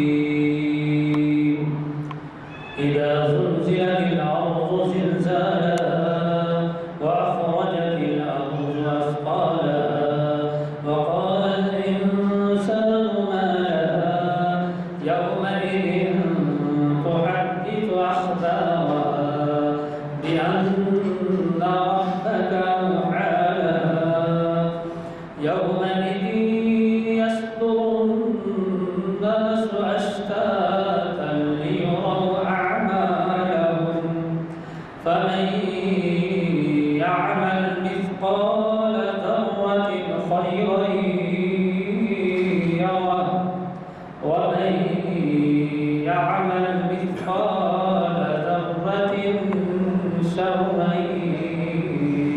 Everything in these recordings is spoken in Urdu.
الرحيم إذا زلزلت الأرض زلزالها وأخرجت الأرض أثقالها وقال الإنسان ما لها يومئذ تحدث أخبارها بأن ربك أوحى لها يومئذ يصدر الناس أشتاتا ليروا أعمالهم فمن يعمل مثقال ذرة خيرا يره ومن يعمل مثقال ذرة شرا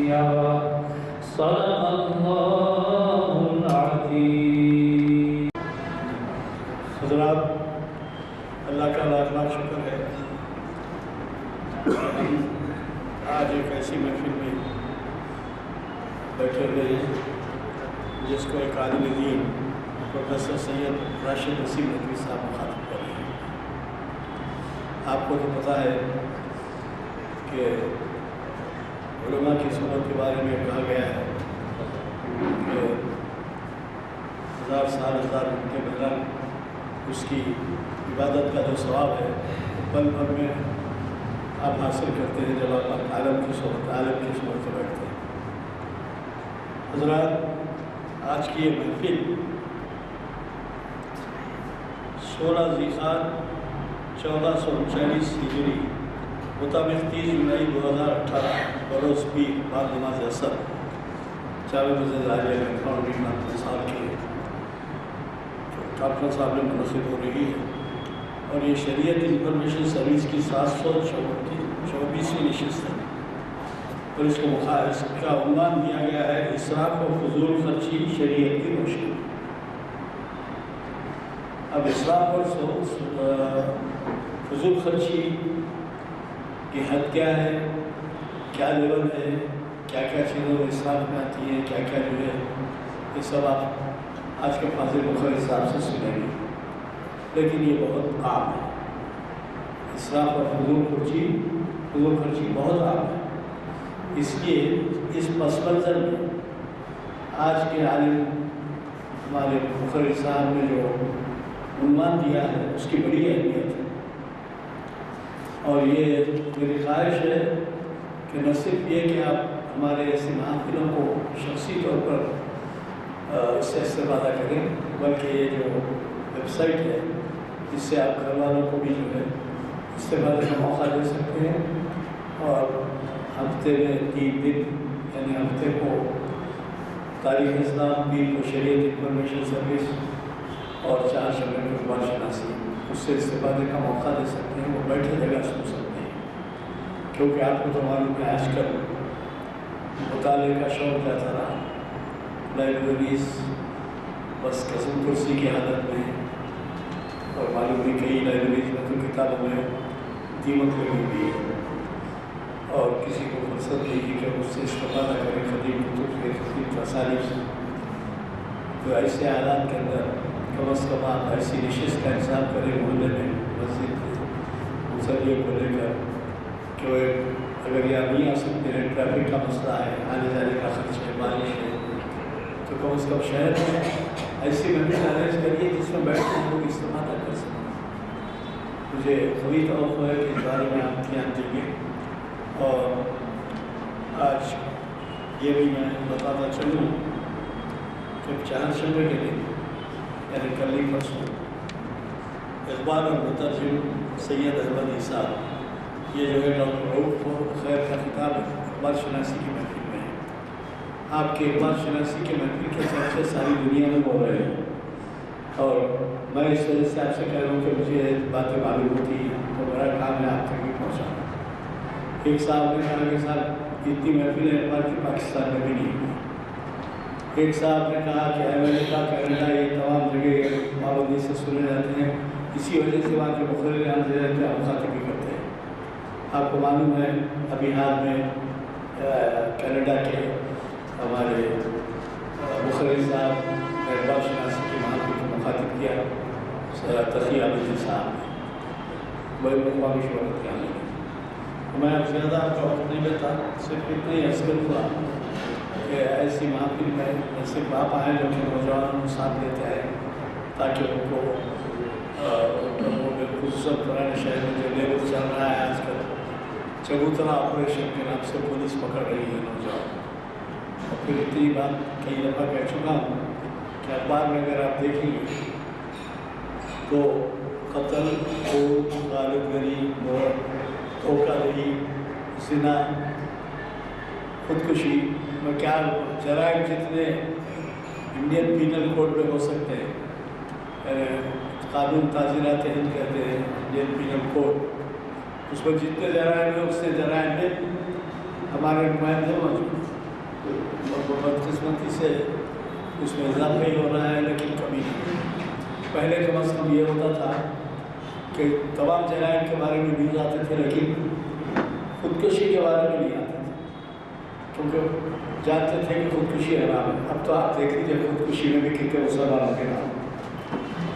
يره صدق الله العظيم. حضرات، اللہ کا لاکھ لاکھ شکر ہے آج ایک ایسی محفل میں بیٹھے ہوئے ہیں جس کو ایک عالم دین پروفیسر سید راشد نسیم ندوی صاحب مخاطب کر رہے ہیں. آپ کو تو پتہ ہے کہ علماء کی صحبت کے بارے میں کہا گیا ہے کہ 1000 سال 1000 گھنٹے بدرنگ اس کی عبادت کا جو ثواب ہے پل پل میں آپ حاصل کرتے ہیں جب آپ عالم کی صحبت میں بیٹھتے ہیں. حضرات، آج کی یہ محفل 16 ذیقعدہ 1439 ہجری مطابق 30 جولائی 2018 بروز پیر بعد نماز عصر جامع مسجد عالیہ میں فاؤنڈنگ ڈاکٹر صاحب کے ڈاکٹر صاحب نے منعقد ہو رہی ہے اور یہ شریعت انفارمیشن سروس کی 724ویں نشست ہے اور اس کا عنوان دیا گیا ہے اسراف و فضول خرچی شریعت کی روشنی. اب اسراف اور فضول خرچی کی حد کیا ہے، کیا لیول ہے، کیا کیا چیزوں میں اسراف میں آتی ہیں، کیا کیا جو ہے، یہ سب آپ آج کے فاضل مختصر حساب سے سنیں گے. لیکن یہ بہت عام ہے. اسراف اور فضول خرچی بہت عام ہے. اس لیے اس پس منظر میں آج کے عالم ہمارے مختصر صاحب نے جو عنوان دیا ہے اس کی بڑی اہمیت ہے. اور یہ میری خواہش ہے کہ نہ صرف یہ کہ آپ ہمارے ایسے محافلوں کو شخصی طور پر اس سے استفادہ کریں، بلکہ یہ جو ویب سائٹ ہے اس سے آپ گھر والوں کو بھی جو ہے استفادے کا موقع دے سکتے ہیں. اور ہفتے میں 3 دن یعنی ہفتے کو تاریخ اسلام، پیر کو شریعت انفارمیشن سروس اور 4 شعبے میں اقبال شناسی اس سے استفادے کا موقع دے سکتے ہیں. وہ بیٹھے جگہ سن سکتے ہیں کیونکہ آپ کو تو معلوم ہے آج کل مطالعے کا شوق جاتا رہا. لائبریریز بس قسم کرسی کی حالت میں اور معلوم ہے کئی لائبریریز میں تو کتابوں میں دیمک لگی ہوئی ہے اور کسی کو فرصت نہیں ہے کہ اس سے استفادہ کریں قدیم کتب سے، قدیم تصاریف سے. تو ایسے حالات کے اندر کم از کم آپ ایسی نشست کا انتظام کریں محلے میں، مسجد مسلح کو لے کر کہ وہ اگر یہاں نہیں آ سکتے ہیں، ٹریفک کا مسئلہ ہے، آنے جانے کا خرچ ہے، بارش ہے، تو کم از کم شہر میں ایسی محفل ارینج کریے جس میں بیٹھ کر لوگ استفادہ کر سکیں. مجھے پوری توقع ہے کہ اس بارے میں آپ دھیان دیں گے. اور آج یہ بھی میں بتاتا چلوں کہ 4 شعبے کے لیے یعنی کل ہی پرسوں اقبال اور مترجم سید احمد عیسیٰ یہ جو ہے ڈاکٹر رؤف خیر کا خطاب اقبال شناسی کی محفل میں ہے. آپ کے اقبال شناسی کے محفل کے چرچے ساری دنیا میں ہو رہے ہیں اور میں اس وجہ سے آپ سے کہہ رہا ہوں کہ مجھے باتیں معلوم ہوتی ہیں تو میرا کام ہے آپ تک بھی پہنچانا. ایک صاحب نے کہا کہ صاحب اتنی محفلیں اقبال کی پاکستان میں بھی نہیں ہوئی. ایک صاحب نے کہا کہ امریکہ، کینیڈا یہ تمام جگہ پابندی سے سنے جاتے ہیں، اسی وجہ سے وہاں کے مخرر کیا مخاطبی کرتے ہیں. آپ کو معلوم ہے ابھی حال میں کینیڈا کے ہمارے مخرر صاحب اقبال شناسی کی محافل کو مخاطب کیا. تقی عابدی صاحب نے بڑے مقامی شہرت کے عامل ہیں. میں اب زیادہ وقت نہیں لیتا, صرف اتنا ہی عرض کروں گا کہ ایسی محفل میں ایسے باپ آئیں جو کہ نوجوانوں کو ساتھ دیتے ہیں تاکہ ان کو خصوصاً پرانے شہر میں جو لیبر چل رہا ہے آج کل, چبوترا آپریشن کے نام سے پولیس پکڑ رہی ہے نوجوان. اور پھر اتنی بات کئی دفعہ کہہ چکا ہوں کہ اخبار میں اگر آپ دیکھیں گے تو قتل, خون, غالب گری, دھوکہ دہی, زنا, خودکشی میں کیا جرائم جتنے انڈین پینل کوڈ میں ہو سکتے ہیں, قانون تعزیرات ہند کہتے ہیں انڈین پینل کوڈ, اس میں جتنے جرائم ہیں اس سے جرائم میں ہمارے نمائندے موجود اور بدقسمتی سے اس میں اضافہ ہی ہو رہا ہے لیکن کمی نہیں. پہلے کم از کم یہ ہوتا تھا کہ تمام جرائم کے بارے میں نیوز آتے تھے لیکن خودکشی کے بارے میں نہیں آتے تھے کیونکہ جانتے تھے کہ خودکشی حرام ہے. اب تو آپ دیکھ لیجیے خودکشی میں بھی کتنے مسلمانوں کے نام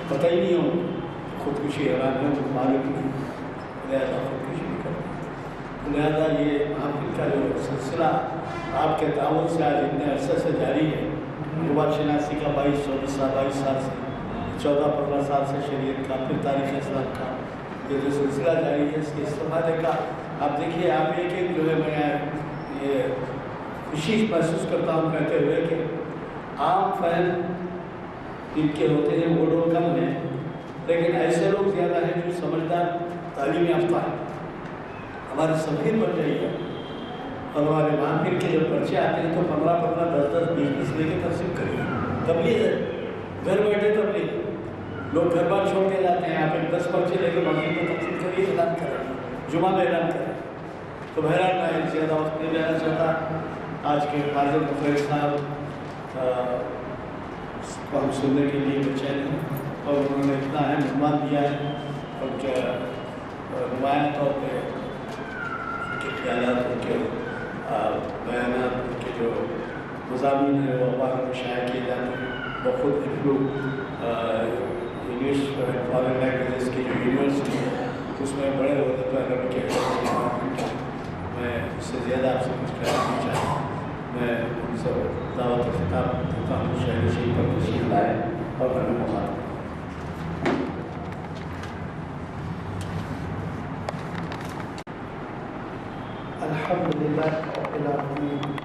پتہ ہی نہیں ہو خودکشی حرام ہے, وہ معلوم نہیں, لہٰذا خودکشی نہیں کرتے. لہٰذا یہ محفل کا جو سلسلہ آپ کے تعاون سے آج اتنے عرصے سے جاری ہے, غبار شناسی کا 22 سال سے 14-15 سال سے شریعت کا, پھر تاریخ اسلام کا یہ جو سلسلہ جاری ہے اس کے استفادے کا آپ دیکھیے. آپ ایک ایک جو ہے میں یہ خوشی محسوس کرتا ہوں کہتے ہوئے کہ عام فہم جن کے ہوتے ہیں وہ لوگ کم ہیں لیکن ایسے لوگ زیادہ ہیں جو سمجھدار تعلیم یافتہ ہیں. ہماری سفیر بن رہی ہے اور ہمارے محفل کے جب پرچے آتے ہیں تو 15-15, 10-10, 20-20 لے کے تقسیم کریے. تبلیغ ہے, گھر بیٹھے تبلیغ, لوگ گھر بار چھوڑ کے جاتے ہیں, آپ ایک 10 پرچے لے کے مسجد میں تقسیم کریے, اعلان کریں, جمعہ میں اعلان کریں. تو بہرحال میں زیادہ وقت نہیں لینا چاہتا. آج کے فاضل مفیر صاحب کو ہم سننے کے لیے بے چین ہیں اور انہوں نے اتنا اہم عنوان دیا ہے اور کیا نمایاں طور پہ ان کے خیالات, ان کے بیانات, ان کے جو مضامین ہیں وہ اخبار میں شائع کیے جاتے ہیں. وہ خود انگلش فارن لینگویجز کی جو یونیورسٹی ہے اس میں بڑے عہدے پر عربی کے میں اس سے زیادہ آپ سے کچھ کہنا نہیں چاہتا. میں ان سے دعوت و خطاب دیتا ہوں شہر شریف پر تشریف لائے اور ہمیں مخاطب. الحمدللہ رب العالمین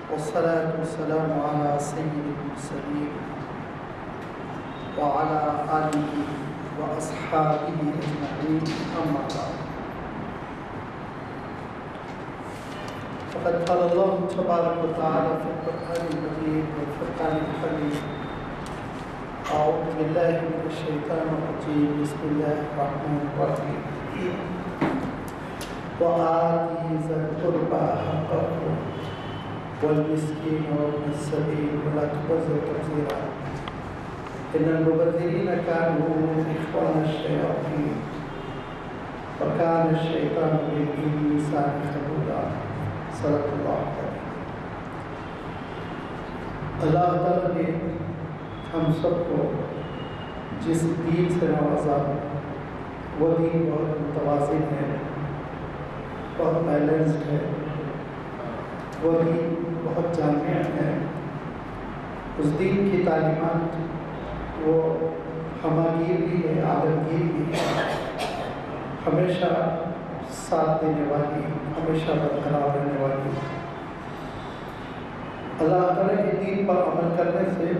والصلاة والسلام على سید المرسلین وعلى آلہ واصحابہ اجمعین, اما بعد. فقد قال اللہ تبارک وتعالی فی القرآن المجید والفرقان الحمید, اعوذ باللہ من الشیطان الرجیم, بسم اللہ الرحمن الرحیم. وآتِ ذی القربى حقه والمسكين وابن السبيل ولا تبذر تبذيرا إن المبذرين كانوا إخوان الشياطين وكان الشيطان للإنسان خذولا. صدق اللہ علیہ. اللہ تعالیٰ نے ہم سب کو جس دین سے نوازا وہ دین بہت متوازن ہے, بہت بیلنسڈ ہے, وہ دین بہت جامع ہے. اس دین کی تعلیمات وہ ہماگیر بھی ہے, عالمگیر بھی ہے, ہمیشہ ساتھ دینے والی, ہمیشہ برقرار رہنے والی. اللہ تعالیٰ کے دین پر عمل کرنے سے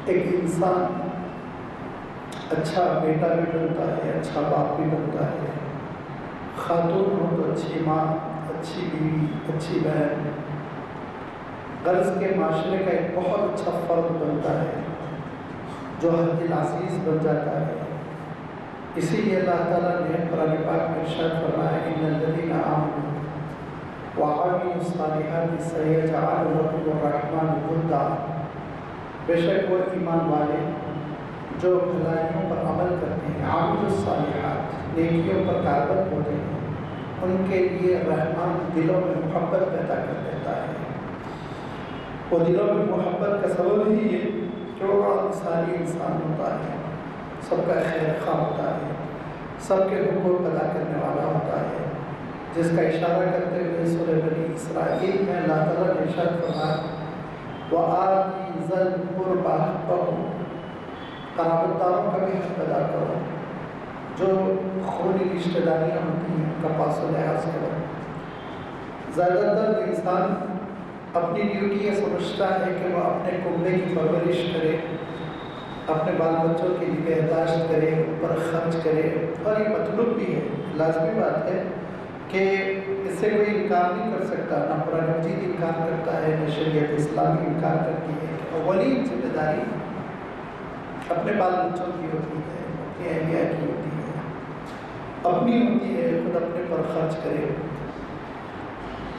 ایک انسان اچھا بیٹا بھی بنتا ہے, اچھا باپ بھی بنتا ہے, خاتون ہو تو اچھی ماں, اچھی بیوی, اچھی بہن, غرض کے معاشرے کا ایک بہت اچھا فرد بنتا ہے جو حد العزیز بن جاتا ہے. اسی لیے اللہ تعالیٰ نے قرآن پاک میں ارشاد فرمایا ان الذین آمنوا وعملوا الصالحات سیجعل لهم الرحمن ودا. بے شک وہ ایمان والے جو بھلائیوں پر عمل کرتے ہیں, عامل الصالحات, نیکیوں پر کاربند ہوتے ہیں, ان کے لیے رحمان دلوں میں محبت پیدا کر دیتا ہے. وہ دلوں میں محبت کا سبب ہی یہ جو مثالی انسان ہوتا ہے، سب کا خیر خواہ ہوتا ہے، سب کے حقوق ادا کرنے والا ہوتا ہے، جس کا اشارہ کرتے ہوئے سورہ بنی اسرائیل میں اللہ تعالیٰ نے ارشاد فرمایا وَآتِ ذَا الْقُرْبَى حَقَّهُ، قرابت داروں کا بھی حق ادا کرو، جو خونی رشتہ داریاں ہوتی ہیں ان کا پاس و لحاظ کرو۔ زیادہ تر انسان اپنی ڈیوٹی یہ سمجھتا ہے کہ وہ اپنے کنبے کی پرورش کرے، اپنے بال بچوں کی نگہداشت کرے، ان پر خرچ کرے، اور یہ مطلوب بھی ہے، لازمی بات ہے کہ اس سے کوئی انکار نہیں کر سکتا، نہ قرآن مجید انکار کرتا ہے، نہ شریعت اسلامی انکار کرتی ہے کہ اولین ذمہ داری اپنے بال بچوں کی ہوتی ہے، اپنی اہلیہ کی ہوتی ہے، اپنی ہوتی ہے، خود اپنے پر خرچ کرے۔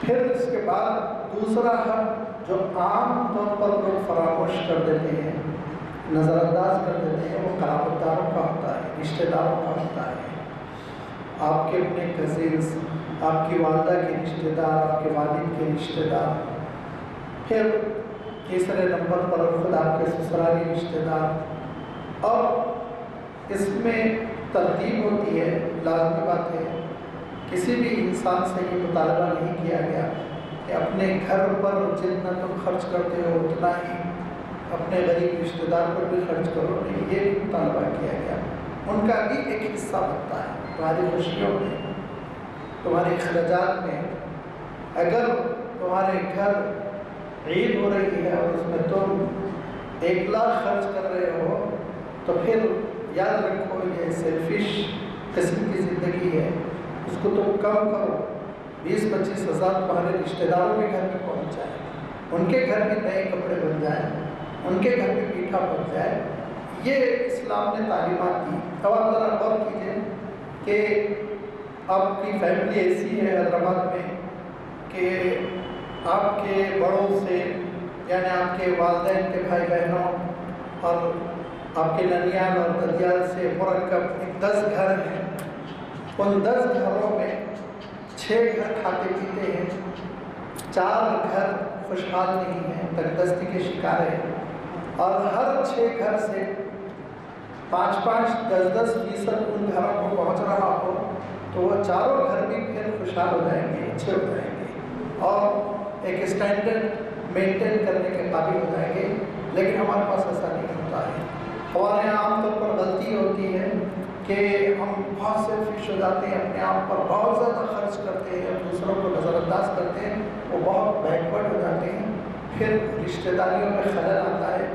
پھر اس کے بعد دوسرا حق جو عام طور پر لوگ فراموش کر دیتے ہیں، نظر انداز کر دیتے ہیں، وہ قرابت داروں کا ہوتا ہے، رشتہ داروں کا ہوتا ہے۔ آپ کے اپنے کزنس، آپ کی والدہ کے رشتہ دار، آپ کے والد کے رشتہ دار، پھر تیسرے نمبر پر خود آپ کے سسرالی رشتہ دار، اور اس میں ترتیب ہوتی ہے، لازمی بات ہے، کسی بھی انسان سے یہ مطالبہ نہیں کیا گیا کہ اپنے گھر پر جتنا تم خرچ کرتے ہو اتنا ہی اپنے غریب رشتہ دار پر بھی خرچ کرو، نہیں، یہ بھی مطالبہ کیا گیا۔ ان کا بھی ایک حصہ بنتا ہے تمہاری خوشیوں میں، تمہارے اخراجات میں۔ اگر تمہارے گھر عید ہو رہی ہے اور اس میں تم 1 لاکھ خرچ کر رہے ہو تو پھر یاد رکھو یہ سیلفش قسم کی زندگی ہے، اس کو تم کم کرو، 20-25 ہزار تمہارے رشتہ داروں کے گھر میں پہنچ جائے، ان کے گھر میں نئے کپڑے بن جائیں، ان کے گھر میں میٹھا بن جائے۔ یہ اسلام نے تعلیمات دی۔ اب آپ ذرا غور کیجیے کہ آپ کی فیملی ایسی ہے حیدرآباد میں کہ آپ کے بڑوں سے، یعنی آپ کے والدین کے بھائی بہنوں اور آپ کے ننیال اور ددیال سے مرکب 10 گھر ہیں، ان 10 گھروں میں 6 گھر کھاتے پیتے ہیں، 4 گھر خوشحال نہیں ہیں، تندرستی کے شکار ہیں، اور ہر 6 گھر سے 5-5, 10-10% ان گھروں کو پہنچ رہا ہو تو وہ چاروں گھر بھی پھر خوشحال ہو جائیں گے، اچھے ہو جائیں گے اور ایک اسٹینڈرڈ مینٹین کرنے کے قابل ہو جائیں گے۔ لیکن ہمارے پاس ایسا نہیں ہوتا ہے۔ ہمارے یہاں عام طور پر غلطی ہوتی ہے کہ ہم بہت سیلفش ہو جاتے ہیں، اپنے آپ پر بہت زیادہ خرچ کرتے ہیں، دوسروں کو نظر انداز کرتے ہیں، وہ بہت بیکورڈ ہو جاتے ہیں، پھر رشتہ داریوں میں خلل آتا ہے،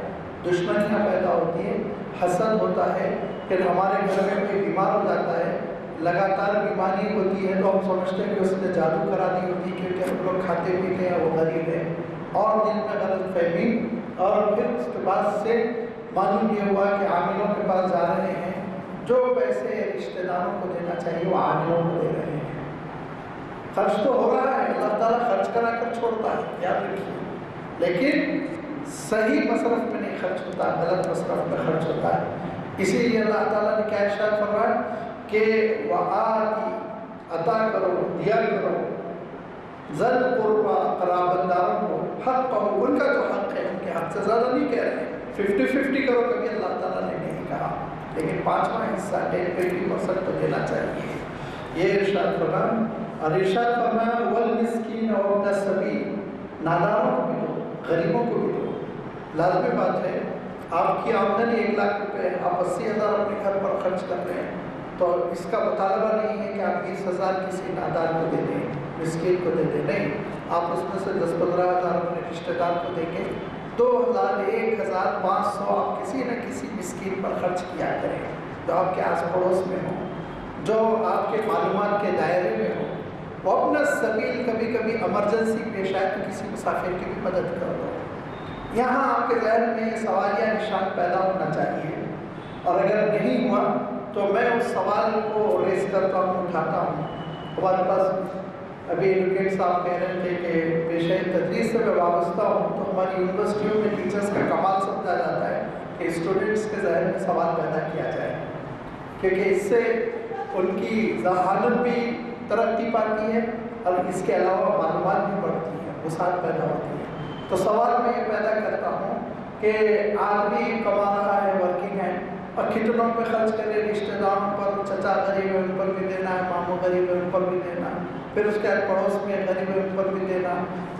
دشمنیاں پیدا ہوتی ہیں، حسد ہوتا ہے، پھر ہمارے گھر میں کوئی بیمار ہو جاتا ہے، لگاتار بیماری ہوتی ہے تو ہم سمجھتے ہیں کہ اس نے جادو کرا دی ہوتی ہے کیونکہ ہم لوگ کھاتے پیتے ہیں، وہ غریب ہے، اور دل میں غلط فہمی، اور پھر اس کے بعد سے معلوم یہ ہوا کہ عاملوں کے پاس جا رہے ہیں، جو پیسے رشتہ داروں کو دینا چاہیے وہ عاملوں کو دے رہے ہیں۔ خرچ تو ہو رہا ہے، اللہ تعالیٰ خرچ کرا کر چھوڑتا ہے، یاد رکھیے، لیکن صحیح مصرف میں نہیں خرچ ہوتا، غلط مصرف میں خرچ ہوتا ہے۔ اسی لیے اللہ تعالیٰ نے کیا ارشاد فرمایا کہ وآتی، عطا کرو، دیا کرو، ذل قربا، قرابت داروں کو، حق پاؤ، ان کا جو حق ہے، ان کے حق سے زیادہ نہیں کہہ رہے ہیں، 50-50 کرو، کبھی اللہ تعالیٰ نے نہیں کہا، لیکن 5واں حصہ 10-20% تو دینا چاہیے، یہ ارشاد فرمایا۔ اور ارشاد فرمایا والمسکین وابن السبیل، ناداروں کو بھی دو، غریبوں کو بھی دو۔ لازمی بات ہے، آپ کی آمدنی 1 لاکھ روپے ہے، آپ 80,000 اپنے گھر پر خرچ کر رہے ہیں، تو اس کا مطالبہ نہیں ہے کہ آپ 20,000 کسی نادار کو دے دیں، مسکین کو دے دیں، نہیں، آپ اس میں سے 10-15,000 اپنے رشتہ دار کو دیں گے، 2,000 1,500 آپ کسی نہ کسی مسکین پر خرچ کیا کریں، جو آپ کے آس پڑوس میں ہوں، جو آپ کے معلومات کے دائرے میں ہوں۔ وابن السبیل، کبھی کبھی ایمرجنسی پیش آئے تو کسی مسافر کی بھی مدد کر دو۔ یہاں آپ کے ذہن میں یہ سوالیہ نشان پیدا ہونا چاہیے، اور اگر نہیں ہوا تو میں اس سوال کو ریز کرتا ہوں، اٹھاتا ہوں۔ ہمارے پاس ابھی ایڈوکیٹ صاحب کہہ رہے تھے کہ پیشہ تدریس سے میں وابستہ ہوں، تو ہماری یونیورسٹیوں میں ٹیچرس کا کمال سمجھا جاتا ہے کہ اسٹوڈنٹس کے ذہن میں سوال پیدا کیا جائے، کیونکہ اس سے ان کی ذہانت بھی ترقی پاتی ہے اور اس کے علاوہ معلومات بھی بڑھتی ہیں، وسعت پیدا ہوتی ہے۔ تو سوال میں یہ پیدا کرتا ہوں کہ آدمی کما رہا ہے، ورکنگ ہے، اور کتنوں پہ خرچ کرے، رشتہ داروں پر، چچا غریب ہے ان پر بھی دینا ہے، ماموں غریب ہے ان پر بھی دینا، پھر اس کے پڑوس میں غریب ہے ان پر بھی دینا،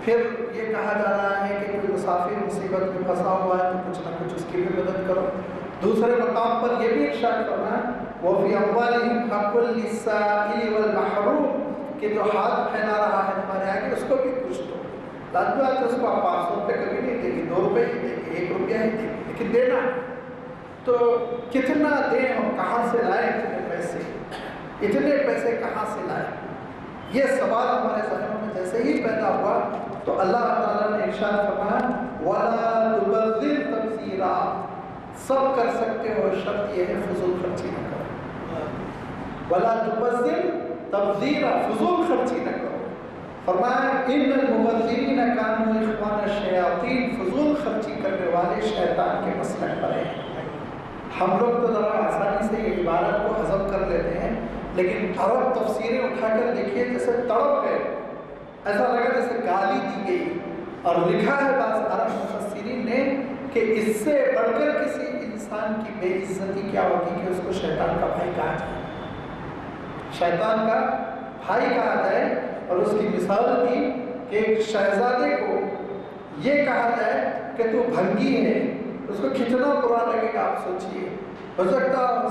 پھر یہ کہا جا رہا ہے کہ کوئی مسافر مصیبت میں پھنسا ہوا ہے تو کچھ نہ کچھ اس کی بھی مدد کرو۔ دوسرے مقام پر یہ بھی ارشاد کرنا وَفِي أَمْوَالِهِمْ حَقٌّ لِلسَّائِلِ وَالْمَحْرُومِ کہ جو ہاتھ پھیلا رہا ہے تمہارے آگے اس کو بھی کچھ دو۔ لازمی بات ہے اس کو آپ 500 روپے کبھی نہیں دیں گے، 2 روپے ہی دیں گے، 1 روپیہ ہی دیں گے، لیکن دینا ہے۔ تو کتنا دیں اور کہاں سے لائیں اتنے پیسے کہاں سے لائیں؟ یہ سوال ہمارے ذہنوں میں جیسے ہی پیدا ہوا تو اللہ تعالیٰ نے ارشاد فرمایا وَلَا تُبَذِّرْ تَبْذِيرًا، سب کر سکتے ہو، شرط یہ ہے فضول خرچی نہ کرو۔ وَلَا تُبَذِّرْ تَبْذِيرًا، فضول خرچی نہ کرو۔ فرمایا ان المبذرین کانوا اخوان الشیاطین، فضول خرچی کرنے والے شیطان کے مسلک پر ہیں۔ ہم لوگ تو ذرا آسانی سے یہ عبارت کو ہضم کر لیتے ہیں، لیکن عرب تفسیریں اٹھا کر دیکھیے جیسے تڑپ گئے، ایسا لگا جیسے گالی دی گئی۔ اور لکھا ہے بعض عرب مفسرین نے کہ اس سے بڑھ کر کسی انسان کی بے عزتی کیا ہوگی کہ اس کو شیطان کا بھائی کہا جائے، شیطان کا بھائی کہا جائے۔ اور اس کی مثال دی کہ ایک شہزادے کو یہ کہا جائے کہ تو بھنگی ہے، اس کو کتنا برا لگے گا آپ سوچئے۔ ہو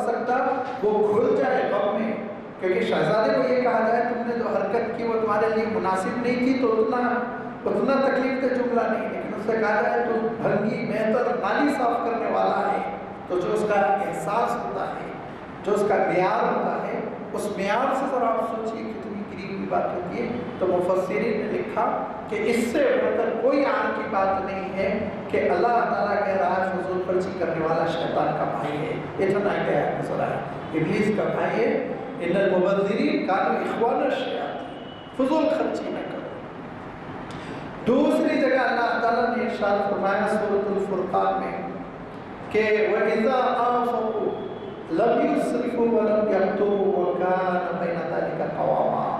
سکتا وہ کھل جائے غم میں، کیونکہ شہزادے کو یہ کہا جائے تم نے جو حرکت کی وہ تمہارے لیے مناسب نہیں تھی، تو اتنا تکلیف دہ جملہ نہیں، لیکن اس سے کہا جائے تو بھنگی بہتر نالی صاف کرنے والا ہے، تو جو اس کا احساس ہوتا ہے، جو اس کا معیار ہوتا ہے، اس معیار سے ذرا آپ سوچئے کتنی گری ہوئی بات ہوتی ہے۔ تو مفسرین نے لکھا کہ اس سے بڑھ کر کوئی عام کی بات نہیں ہے کہ اللہ تعالیٰ کہہ رہا ہے فضول خرچی کرنے والا شیطان کا بھائی ہے، اتنا کیا ہے مسئلہ ہے، ابلیس کا بھائی ہے۔ ان المبذرین کانوا اخوان الشیاطین، فضول خرچی نہ کرو۔ دوسری جگہ اللہ تعالیٰ نے ارشاد فرمایا سورۃ الفرقان میں کہ وَإِذَا أَنفَقُوا لَمْ يُسْرِفُوا وَلَمْ يَقْتُرُوا وَكَانَ بَيْنَ ذَلِكَ قَوَامًا،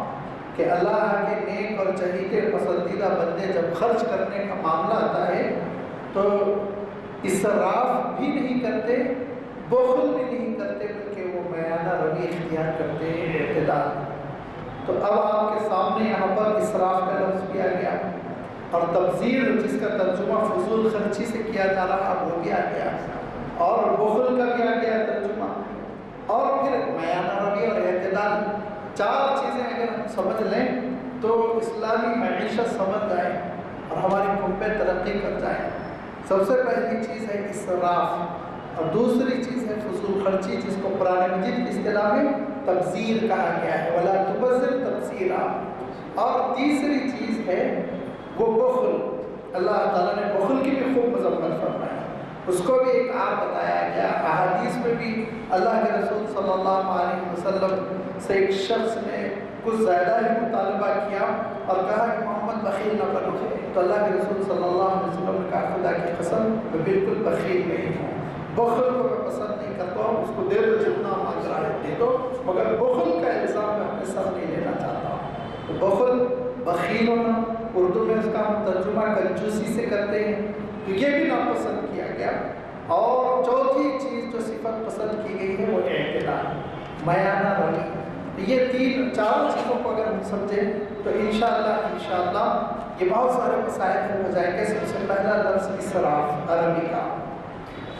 کہ اللہ کے نیک اور چہیتے پسندیدہ بندے جب خرچ کرنے کا معاملہ آتا ہے تو اسراف بھی نہیں کرتے، بخل بھی نہیں کرتے، بلکہ وہ میانہ روی اختیار کرتے ہیں، اعتدال۔ تو اب آپ کے سامنے یہاں پر اسراف کا لفظ بھی آ گیا، اور تبذیر جس کا ترجمہ فضول خرچی سے کیا جا رہا وہ بھی آ گیا، اور بخل کا بھی آ گیا ترجمہ، اور پھر میانہ روی اور اعتدال۔ 4 چیزیں اگر ہم سمجھ لیں تو اسلامی معیشت سمجھ جائے اور ہماری قومیں ترقی کر جائیں۔ سب سے پہلی چیز ہے اسراف، اور دوسری چیز ہے فضول خرچی جس کو قرآن مجید کی اصطلاح میں تبذیر کہا گیا ہے، وَلَا تُبَذِّرْ تَبْذِيرًا۔ اور تیسری چیز ہے وہ بخل، اللہ تعالیٰ نے بخل کی بھی خوب مذمت فرمایا، اس کو بھی ایک عام بتایا گیا۔ احادیث میں بھی اللہ کے رسول صلی اللہ علیہ وسلم سے ایک شخص نے کچھ زیادہ ہی مطالبہ کیا اور کہا کہ محمد بخیل نہ بنو، تو اللہ کے رسول صلی اللہ علیہ وسلم نے کہا خدا کی قسم میں بالکل بخیل نہیں ہوں، بخل کو میں پسند نہیں کرتا ہوں، اس کو دے دو جتنا مانگ رہا ہے دے دو، مگر بخل کا الزام میں اپنے سر نہیں لینا چاہتا ہوں۔ تو بخل، بخیل ہونا، اردو میں اس کا ہم ترجمہ کنجوسی سے کرتے ہیں، تو یہ بھی ناپسند کیا گیا۔ اور چوتھی چیز جو صفت پسند کی گئی ہے وہ اعتدال، میانہ روی۔ یہ 4 چیزوں کو اگر ہم سمجھیں تو انشاءاللہ یہ بہت سارے مسائل حل ہو جائیں گے۔ سب سے پہلا لفظ اسراف، عربی کا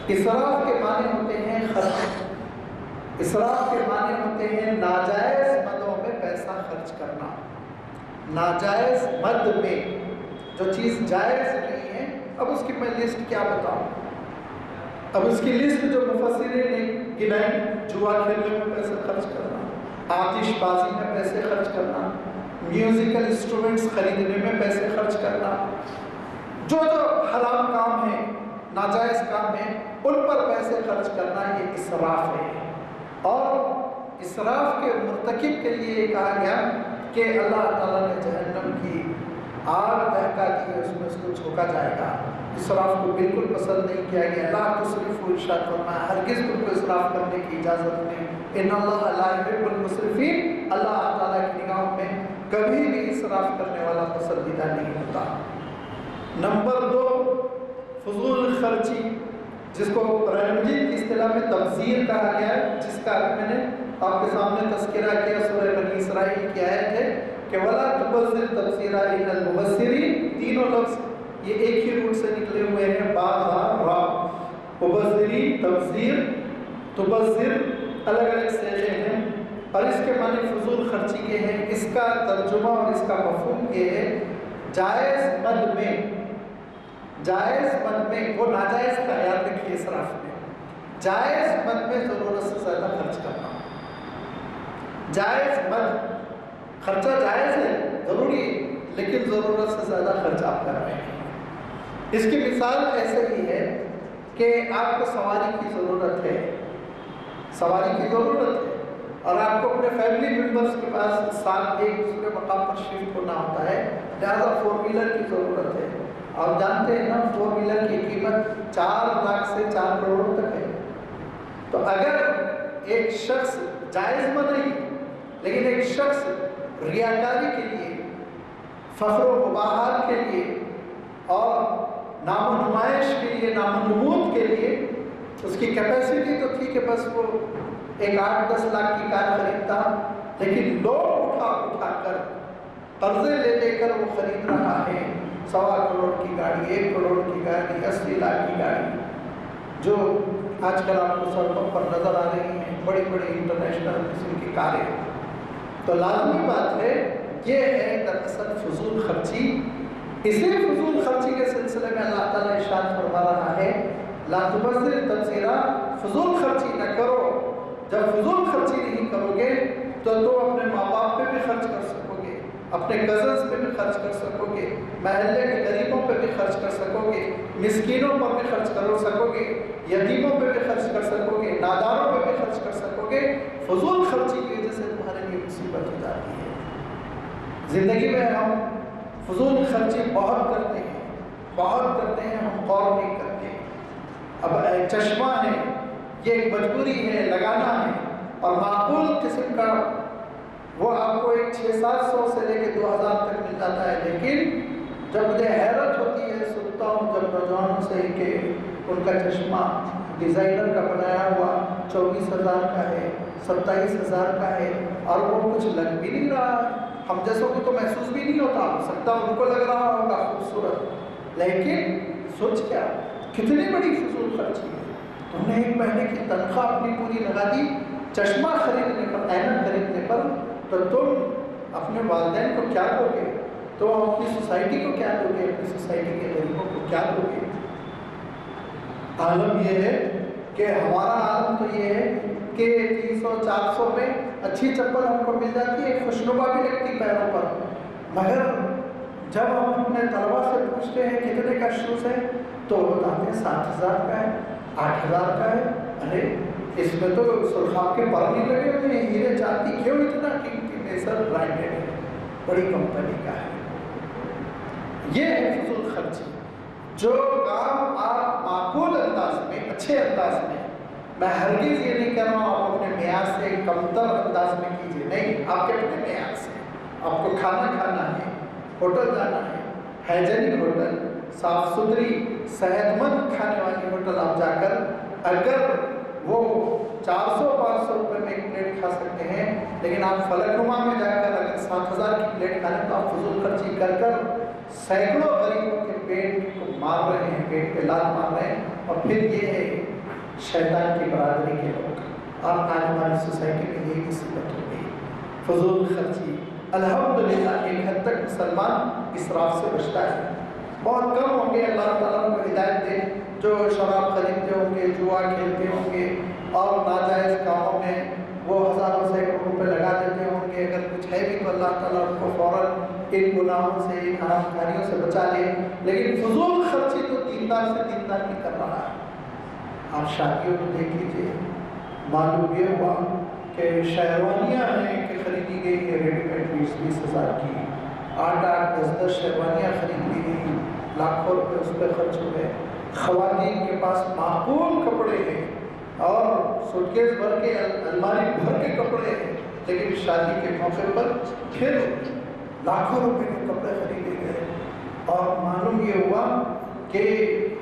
اسراف کے معنی ہوتے ہیں خرچ، اسراف کے معنی ہوتے ہیں ناجائز مدوں میں پیسہ خرچ کرنا، ناجائز مد میں جو چیز جائز نہیں ہے۔ اب اس کی میں لسٹ کیا بتاؤں، اب اس کی لسٹ جو مفسرین نے گنائی، جوا کھیلنے میں پیسے خرچ کرنا، آتش بازی میں پیسے خرچ کرنا، میوزیکل انسٹرومنٹس خریدنے میں پیسے خرچ کرنا، جو حرام کام ہے، ناجائز کام ہے، ان پر پیسے خرچ کرنا، یہ اسراف ہے۔ اور اسراف کے مرتکب کے لیے یہ کہا گیا کہ اللہ تعالیٰ نے جہنم کی آگ دہکا دی ہے، اس میں اس کو جھونکا جائے گا۔ اسراف کو بالکل پسند نہیں کیا گیا، لا تسرفوا، ارشاد فرمایا ہرگز تم کو اسراف کرنے کی اجازت نہیں۔ ان اللہ لا يحب المسرفین، اللہ تعالیٰ کی نگاہوں میں کبھی بھی اسراف کرنے والا پسندیدہ نہیں ہوتا۔ نمبر 2، فضول خرچی، جس کو قرآن مجید کی اصطلاح میں تبذیر کہا گیا ہے، جس کا میں نے آپ کے سامنے تذکرہ کیا سورہ بنی اسرائیل کی آیت ہے کہ وَلَا تُبَذِّرْ تَبْذِيرًا إِنَّ الْمُبَذِّرِينَ، تینوں لفظ یہ ایک ہی روٹ سے نکلے ہوئے ہیں، با ذا را، مبذرین، تبذیر، تبذر الگ الگ سیغے ہیں، اور اس کے معنی فضول خرچی کے ہیں۔ اس کا ترجمہ اور اس کا مفہوم یہ ہے جائز مد میں، جائز مد میں، وہ ناجائز کا یاد رکھیے اسراف میں، جائز مد میں ضرورت سے زیادہ خرچ کرنا، جائز مد، خرچہ جائز ہے ضروری، لیکن ضرورت سے زیادہ خرچ آپ کر رہے ہیں۔ اس کی مثال ایسے ہی ہے کہ آپ کو سواری کی ضرورت ہے، سواری کی ضرورت ہے، اور آپ کو اپنے فیملی ممبرس کے پاس ساتھ ایک دوسرے مقام پر شفٹ ہونا ہوتا ہے، لہٰذا 4 ویلر کی ضرورت ہے۔ آپ جانتے ہیں نا 4 ویلر کی قیمت 4 لاکھ سے 4 کروڑ تک ہے۔ تو اگر ایک شخص جائز مد نہیں، لیکن ایک شخص ریاکاری کے لیے، فخر و مباحات کے لیے اور نام و نمائش کے لیے، نام و نمود کے لیے، اس کی کیپیسٹی تو تھی کہ بس وہ ایک 8-10 لاکھ کی کار خریدتا، لیکن لوگ اٹھا اٹھا کر قرضے لے لے کر وہ خرید رہا ہے 1.25 کروڑ کی گاڑی، 1 کروڑ کی گاڑی، 80 لاکھ کی گاڑی، جو آج کل آپ کو سڑکوں پر نظر آ رہی ہیں، بڑی بڑی انٹرنیشنل قسم کی کاریں۔ تو لازمی بات ہے یہ ہے دراصل فضول خرچی۔ اسی فضول خرچی کے سلسلے میں اللہ تعالیٰ ارشاد فرما رہا ہے لا تبذر تبذیرا، فضول خرچی نہ کرو۔ جب فضول خرچی نہیں کرو گے تو تم اپنے ماں باپ پہ بھی خرچ کر سکو گے، اپنے کزنس پہ بھی خرچ کر سکو گے، محلے کے غریبوں پہ بھی خرچ کر سکو گے، مسکینوں پر بھی خرچ کر سکو گے، یتیموں پہ بھی خرچ کر سکو گے، ناداروں پہ بھی خرچ کر سکو گے۔ فضول خرچی کی وجہ سے تمہارے لیے مصیبت ہو جاتی ہے۔ زندگی میں ہم فضول خرچی بہت کرتے ہیں، بہت کرتے ہیں، ہم غور نہیں کرتے۔ اب چشمہ ہے، یہ ایک مجبوری ہے، لگانا ہے، اور معقول قسم کا وہ آپ کو ایک 600-700 سے لے کے 2000 تک مل جاتا ہے، لیکن جب مجھے حیرت ہوتی ہے، سنتا ہوں جب نوجوانوں سے کہ ان کا چشمہ ڈیزائنر کا بنایا ہوا 24,000 کا ہے، 27,000 کا ہے، اور وہ کچھ لگ بھی نہیں رہا ہے۔ ہم جیسوں کو تو محسوس بھی نہیں ہوتا، ہو سکتا ان کو لگ رہا ہوگا خوبصورت، لیکن سوچ کیا کتنی بڑی فضول خرچی ہے۔ تم نے 1 مہینے کی تنخواہ اپنی پوری لگا دی چشمہ خریدنے پر، اینک خریدنے پر، تو تم اپنے والدین کو کیا دو گے؟ تو اپنی سوسائٹی کو کیا دو گے؟ اپنی سوسائٹی کے غریبوں کو کیا دو گے؟ عالم یہ ہے کہ ہمارا عالم تو یہ ہے کہ 300-400 میں اچھی چپل ہم کو مل جاتی ہے، خوشنما بھی لگتی پیروں پر، مگر جب ہم اپنے طلبا سے پوچھتے ہیں کتنے کا شوز ہے تو وہ بتاتے ہیں 7,000 کا ہے، 8,000 کا ہے۔ ارے اس میں تو سرخاب کے پر نہیں لگے ہوئے ہیں، ہیرے چاندی کیوں اتنا قیمتی؟ میں سر برانڈیڈ ہے، بڑی کمپنی کا ہے۔ یہ ہے فضول خرچی۔ جو کام آپ معقول انداز میں، اچھے انداز میں، میں ہرگز یہ نہیں کہہ رہا ہوں آپ اپنے معیار سے کمتر انداز میں کیجیے، نہیں، آپ کے اپنے معیار سے آپ کو کھانا کھانا ہے، ہوٹل جانا ہے، ہائیجینک ہوٹل، صاف ستھری صحت مند کھانے والی ہوٹل آپ جا کر اگر وہ 400-500 روپے میں ایک پلیٹ کھا سکتے ہیں، لیکن آپ فلک نما میں جا کر اگر 7,000 کی پلیٹ کھا لیں تو آپ فضول خرچی کر کر سینکڑوں غریبوں کے پیٹ کو مار رہے ہیں، پیٹ پہ لات مار رہے ہیں، اور پھر یہ ہے شیطان کی برادری کے لوگ۔ آپ آنے والی سوسائٹی میں یہ مصیبت ہو گئی، فضول خرچی۔ الحمدللہ ایک حد تک مسلمان اسراف سے بچتا ہے، بہت کم ہوں گے، اللہ تعالیٰ کو ہدایت دے، جو شراب خریدتے ہوں گے، جوا کھیلتے ہوں گے، اور ناجائز کاموں میں وہ ہزاروں سینکڑوں روپے لگا دیتے ہوں گے۔ اگر کچھ ہے بھی تو اللہ تعالیٰ ان کو فوراً ان گناہوں سے، ان حرام کاریوں سے بچا لے، لیکن فضول خرچی تو دیندار سے دیندار بھی کر رہا ہے۔ آپ شادیوں کو دیکھ لیجیے، معلوم یہ ہوا کہ شہروانیاں ہیں کہ خریدی گئی ہے ریڈی میڈ 20-20 ہزار کی، 8-8 10-10 شہروانیاں خرید لی گئی، لاکھوں روپے اس پہ خرچ ہو گئے۔ خواتین کے پاس معقول کپڑے ہیں اور سوٹکیس بھر کے، الماری بھر کے کپڑے ہیں، لیکن شادی کے موقع پر پھر لاکھوں روپے کے کپڑے خریدے گئے، اور معلوم یہ ہوا کہ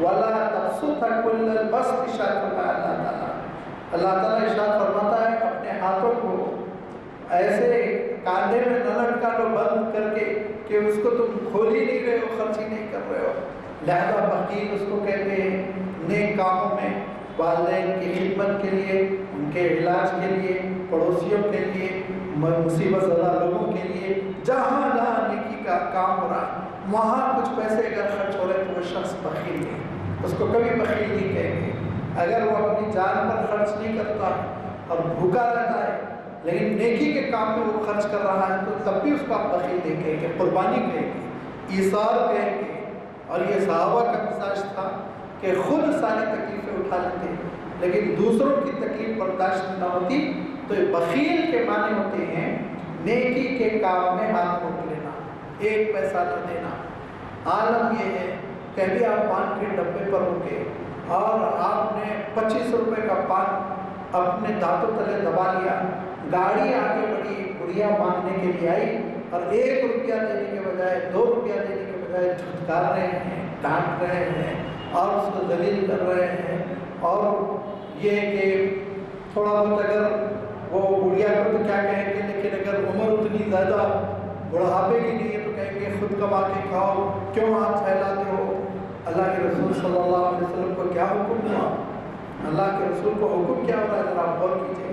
وَلَا تَبْسُطْهَا كُلَّ الْبَسْطِ شَاءَ اللہ تعالیٰ ارشاد فرماتا ہے اپنے ہاتھوں کو ایسے کاندھے میں نہ لٹکا لو بند کر کے کہ اس کو تم کھول ہی نہیں رہے ہو، خرچ ہی نہیں کر رہے ہو. لہذا بخیل اس کو کہتے ہیں نیک کاموں میں، والدین کی خدمت کے لیے، ان کے علاج کے لیے، پڑوسیوں کے لیے، مصیبت زدہ لوگوں کے لیے، جہاں جہاں نیکی کا کام ہو رہا وہاں کچھ پیسے اگر خرچ ہو رہے تو وہ شخص بخیل ہے. اس کو کبھی بخیل نہیں کہیں گے. اگر وہ اپنی جان پر خرچ نہیں کرتا اور بھوکا رہتا ہے لیکن نیکی کے کام میں وہ خرچ کر رہا ہے تو تب بھی اس کو آپ بخیل نہیں کہیں گے، قربانی کہیں گے، ایثار کہیں گے. اور یہ صحابہ کا مزاج تھا کہ خود ساری تکلیفیں اٹھا لیتے لیکن دوسروں کی تکلیف برداشت نہ ہوتی. تو بخیل کے معنی ہوتے ہیں نیکی کے کام میں ہاتھ روک لینا، ایک پیسہ نہ دینا. عالم یہ ہے کہ ابھی آپ پان کے ڈبے پر رکے اور آپ نے 25 روپے کا پان اپنے دانتوں تلے دبا لیا، گاڑی آگے بڑھی، گڑیا مانگنے کے لیے آئی اور 1 روپیہ دینے کے بجائے 2 روپیہ دینے کے بجائے جھٹکار رہے ہیں، ڈانٹ رہے ہیں اور اس کو ذلیل کر رہے ہیں. اور یہ کہ تھوڑا بہت اگر وہ گڑیا کو تو کیا کہیں گے، لیکن اگر عمر اتنی زیادہ بڑھاپے کی نہیں ہے تو کہیں گے خود کما کے کھاؤ، کیوں ہاتھ پھیلاتے ہو. اللہ کے رسول صلی اللہ علیہ وسلم کو کیا حکم ہوا، اللہ کے رسول کو حکم کیا ہو رہا ہے، ذرا غور کیجیے.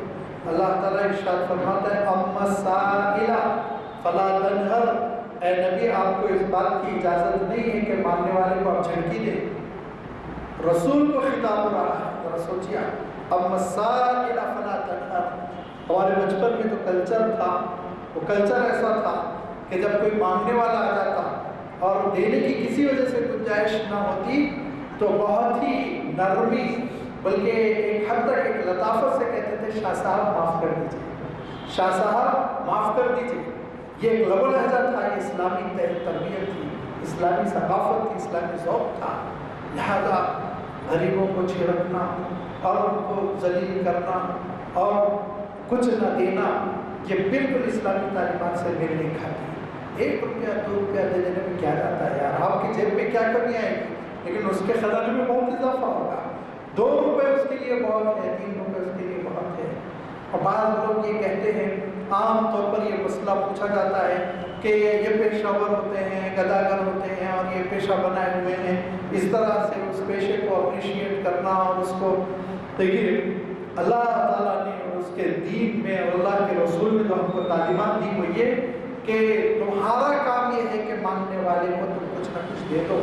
اللہ تعالیٰ ارشاد فرماتا ہے اما السائل فلا تنہر، اے نبی آپ کو اس بات کی اجازت نہیں ہے کہ ماننے والے کو آپ جھڑکی دیں. رسول کو خطاب ہو رہا ہے. ذرا سوچیے اما السائل فلا تنہر. ہمارے بچپن میں تو کلچر تھا، وہ کلچر ایسا تھا کہ جب کوئی مانگنے والا آ جاتا اور دینے کی کسی وجہ سے گنجائش نہ ہوتی تو بہت ہی نرمی بلکہ ایک حد تک ایک لطافت سے کہتے تھے شاہ صاحب معاف کر دیجیے، شاہ صاحب معاف کر دیجیے. یہ ایک لب و لہجہ تھا، یہ اسلامی تربیت تھی، اسلامی ثقافت تھی، اسلامی ذوق تھا. لہذا غریبوں کو چھڑکنا اور ان کو ذلیل کرنا اور کچھ نہ دینا یہ بالکل اسلامی تعلیمات سے میل نہیں کھاتی. 1 روپیہ 2 روپیہ دے دینے میں کیا جاتا ہے یار، آپ کی جیب میں کیا کمی آئے گی، لیکن اس کے خزانے میں بہت اضافہ ہوگا. 2 روپے اس کے لیے بہت ہے، 3 روپے اس کے لیے بہت ہے. اور بعض لوگ یہ کہتے ہیں، عام طور پر یہ مسئلہ پوچھا جاتا ہے کہ یہ پیشہ ور ہوتے ہیں، گداگر ہوتے ہیں اور یہ پیشہ بنائے ہوئے ہیں، اس طرح سے اس پیشے کو اپریشیٹ کرنا اور اس کو دیکھیے اللہ تعالیٰ نے اس کے دین میں اور اللہ کے رسول نے جو ہم کو تعلیمات دی وہ یہ کہ تمہارا کام یہ ہے کہ مانگنے والے کو تم کچھ نہ کچھ دے دو.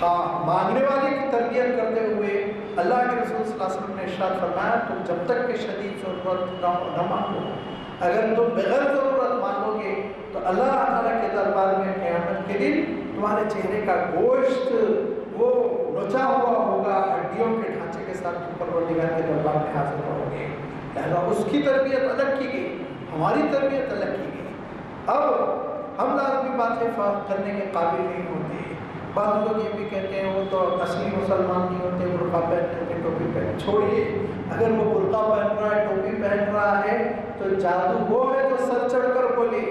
ہاں، مانگنے والے کی تربیت کرتے ہوئے اللہ کے رسول صلی اللہ علیہ وسلم نے ارشاد فرمایا تم جب تک کہ شدید ضرورت نہ مانگو، اگر تم بغیر ضرورت مانگو گے تو اللہ تعالیٰ کے دربار میں قیامت کے دن تمہارے چہرے کا گوشت وہ نوچا ہوا ہوگا، ہڈیوں کے ڈھانچے کے ساتھ پروردگار کے دربار میں حاضر ہو گے. لہذا اس کی تربیت الگ کی گئی، ہماری تربیت الگ کی گئی. اب ہم لازمی باتیں کرنے کے قابل نہیں ہوتے. بعض لوگ یہ بھی کہتے ہیں وہ تو اصلی مسلمان نہیں ہوتے، برقع پہنتے ہیں، ٹوپی پہن. چھوڑیے، اگر وہ برقع پہن رہا ہے، ٹوپی پہن رہا ہے تو جادو وہ ہے جو سر چڑھ کر بولے.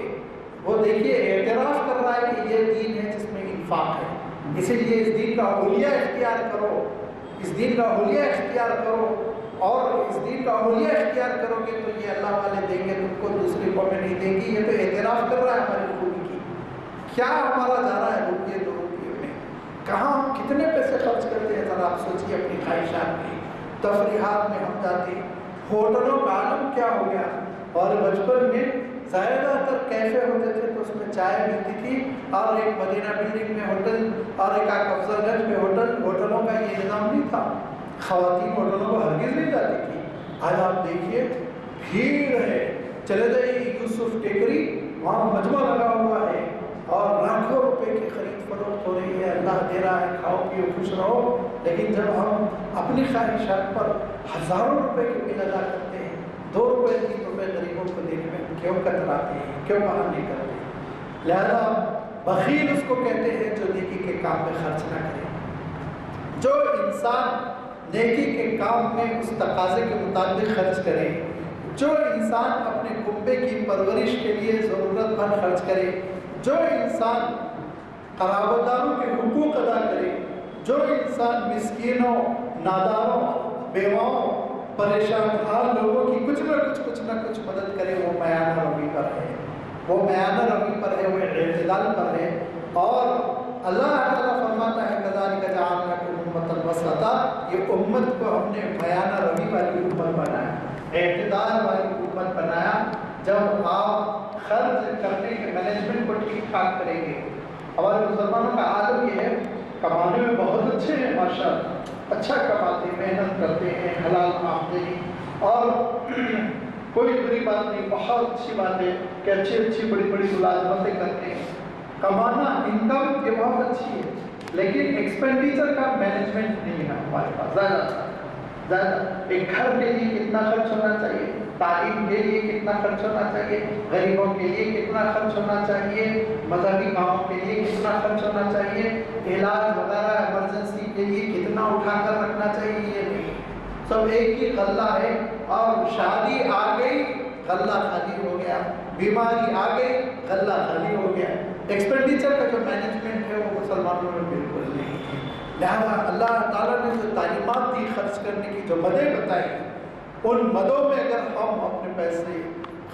وہ دیکھیے اعتراف کر رہا ہے کہ یہ دین ہے جس میں انفاق ہے، اسی لیے اس دین کا حلیہ اختیار کرو، اس دین کا حلیہ اختیار کرو، اور اس دین کا حلیہ اختیار کرو گے تو یہ اللہ والے دیں گے، تم کو دوسری قومیں نہیں دیں گی. یہ تو اعتراف کر رہا ہے ہماری خوبی کی. کیا ہمارا جا رہا ہے روپیے 2 روپیے میں، کہاں ہم کتنے پیسے خرچ کرتے ہیں. ذرا آپ سوچیے اپنی خواہشات میں، تفریحات میں ہم جاتے ہیں. ہوٹلوں کا عالم کیا ہو گیا. اور بچپن میں زیادہ تر کیفے ہوتے تھے تو اس میں چائے ملتی تھی، اور ایک مدینہ بلڈنگ میں ہوٹل اور ایک افضل گنج میں ہوٹل. ہوٹلوں کا یہ نظام نہیں تھا، خواتین ہوٹلوں کو ہرگز نہیں جاتی تھی. آج آپ دیکھیے بھیڑ ہے. چلے جائیے یوسف ٹیکری، وہاں مجمع لگا ہوا ہے اور لاکھوں روپے کی خرید فروخت ہو رہی ہے. اللہ دے رہا ہے، کھاؤ پیو خوش رہو. لیکن جب ہم اپنی خواہشات پر ہزاروں روپے کے بل ادا کرتے ہیں، 2 روپے 3 روپے غریبوں کو دینے میں کیوں کتراتے ہیں، کیوں باہر نہیں کرتے. لہذا بخیل اس کو کہتے ہیں جو نیکی کے کام میں خرچ نہ کرے. جو انسان نیکی کے کام میں اس تقاضے کے مطابق خرچ کرے، جو انسان اپنے کنبے کی پرورش کے لیے ضرورت پر خرچ کرے، جو انسان قرابت داروں کے حقوق ادا کرے، جو انسان مسکینوں، ناداروں، بیواؤں، پریشان حال لوگوں کی کچھ نہ کچھ مدد کرے، وہ میانہ روی پر ہے، وہ میانہ روی پر ہے، وہ اعتدال پر ہے۔ اور اللہ تعالیٰ فرماتا ہے کذالک جعلناکم امۃ وسطا، یہ امت کو ہم نے میانہ روی والی امت بنایا، اعتدال والی امت بنایا۔ جب آپ خرچ کرنے کے مینجمنٹ کو ٹھیک ٹھاک کریں گے، ہمارے مسلمانوں کا عادت یہ ہے کمانے میں بہت اچھے ہیں ماشاءاللہ، اچھا کماتے ہیں، محنت کرتے ہیں، حلال آمدنی، اور کوئی بری بات نہیں، بہت اچھی بات ہے کہ اچھی بڑی ملازمتیں کرتے ہیں، کمانا، انکم یہ بہت اچھی ہے، لیکن ایکسپینڈیچر کا مینجمنٹ نہیں ہے ہمارے پاس۔ زیادہ ایک گھر کے لیے کتنا خرچ ہونا چاہیے، تعلیم کے لیے کتنا خرچ ہونا چاہیے، غریبوں کے لیے کتنا خرچ ہونا چاہیے، مذہبی کاموں کے لیے کتنا خرچ ہونا چاہیے، علاج وغیرہ ایمرجنسی کے لیے کتنا اٹھا کر رکھنا چاہیے، یہ نہیں، سب ایک ہی غلہ ہے۔ اور شادی آ گئی غلہ خالی ہو گیا، بیماری آ گئی غلہ خالی ہو گیا۔ ایکسپینڈیچر کا جو مینجمنٹ ہے وہ مسلمانوں میں بالکل نہیں ہے۔ لہذا اللہ تعالیٰ نے جو تعلیمات دی خرچ کرنے کی، جو مدیں بتائی، ان مدوں میں اگر ہم اپنے پیسے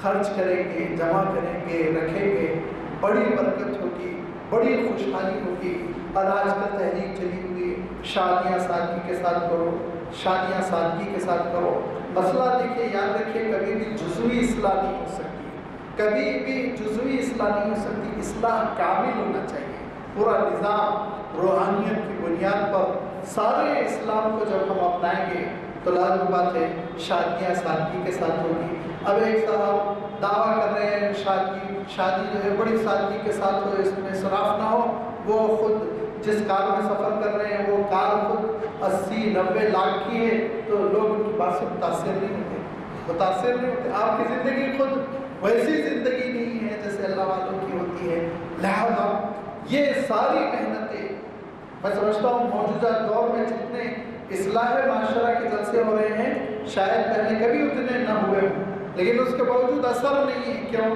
خرچ کریں گے، جمع کریں گے، رکھیں گے، بڑی برکت ہوگی، بڑی خوشحالی ہوگی۔ اور آج کل تحریک چلی ہوئی ہے شادیاں سادگی کے ساتھ کرو، شادیاں سادگی کے ساتھ کرو۔ مسئلہ دیکھیں، یاد رکھیں، کبھی بھی جزوی اصلاح نہیں ہو سکتی، کبھی بھی جزوی اصلاح نہیں ہو سکتی، اصلاح کامل ہونا چاہیے۔ پورا نظام روحانیت کی بنیاد پر سارے اسلام کو جب ہم اپنائیں گے تو لازمی بات ہے شادیاں سادگی کے ساتھ ہوگی۔ اب ایک صاحب دعویٰ کر رہے ہیں شادی جو ہے بڑی سادگی کے ساتھ ہو، اس میں اسراف نہ ہو، وہ خود جس کار میں سفر کر رہے ہیں وہ کار خود 80-90 لاکھ کی ہے، تو لوگ ان کی بات سے متاثر نہیں ہوتے۔ آپ کی زندگی خود ویسی زندگی نہیں ہے جیسے اللہ والوں کی ہوتی ہے۔ لہذا یہ ساری محنتیں میں سمجھتا ہوں موجودہ دور میں جتنے اصلاح معاشرہ کے جلسے ہو رہے ہیں شاید پہلے کبھی اتنے نہ ہوئے ہوں، لیکن اس کے باوجود اثر نہیں ہے۔ کیوں؟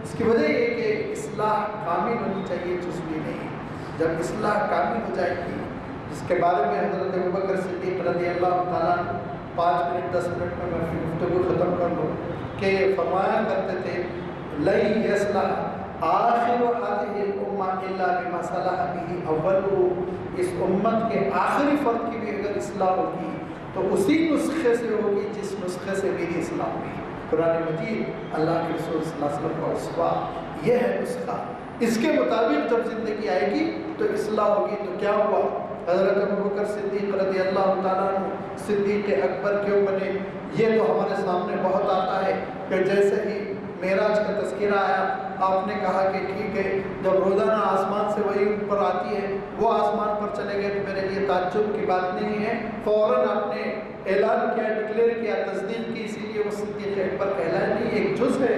اس کی وجہ یہ کہ اصلاح کامل ہونی چاہیے، جزوی نہیں۔ جب اصلاح کامل ہو جائے گی، جس کے بارے میں حضرت ابوبکر صدیق رضی اللہ تعالیٰ 5 منٹ 10 منٹ میں اپنی گفتگو ختم کر لوں کہ فرمایا کرتے تھے لَن يَصْلَحَ آخر هذه الامہ الا بما صلح به اولہ، اس امت کے آخری فرد کی بھی اگر اصلاح ہوگی تو اسی نسخے سے ہوگی جس نسخے سے میری اصلاح ہوئی۔ قرآن مجید اللہ کے رسول صلی اللہ علیہ وسلم کا اسوہ، یہ ہے نسخہ، اس کے مطابق جب زندگی آئے گی تو اصلاح ہوگی۔ تو کیا ہوا؟ حضرت ابوبکر صدیق رضی اللہ تعالیٰ عنہ صدیق اکبر کیوں بنے؟ یہ تو ہمارے سامنے بہت آتا ہے کہ جیسے ہی معراج کا تذکرہ آیا آپ نے کہا کہ ٹھیک ہے، جب روزانہ آسمان سے وہی اوپر آتی ہے وہ آسمان پر چلے گئے تو میرے لیے تعجب کی بات نہیں ہے، فوراً آپ نے اعلان کیا، ڈکلیئر کیا، تصدیق کی، اسی لیے وہ صدیق اکبر کہلائے نہیں، ایک جز ہے۔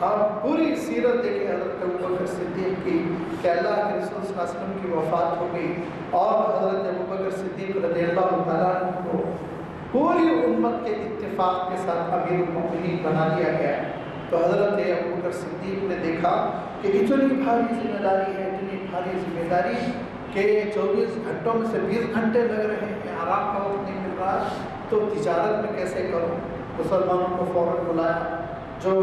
آپ پوری سیرت دیکھیں حضرت ابوبکر صدیق کی کہ اللہ کے رسول صلی اللہ علیہ وسلم کی وفات ہو گئی اور حضرت ابوبکر صدیق رضی اللہ تعالیٰ عنہ کو پوری امت کے اتفاق کے ساتھ امیر المؤمنین بنا دیا گیا۔ تو حضرت ابوبکر صدیق نے دیکھا کہ اتنی بھاری ذمہ داری ہے، اتنی بھاری ذمہ داری کہ 24 گھنٹوں میں سے 20 گھنٹے لگ رہے ہیں، آرام کا وقت نہیں مل رہا، تو تجارت میں کیسے کروں؟ مسلمانوں کو فوراً بلایا، جو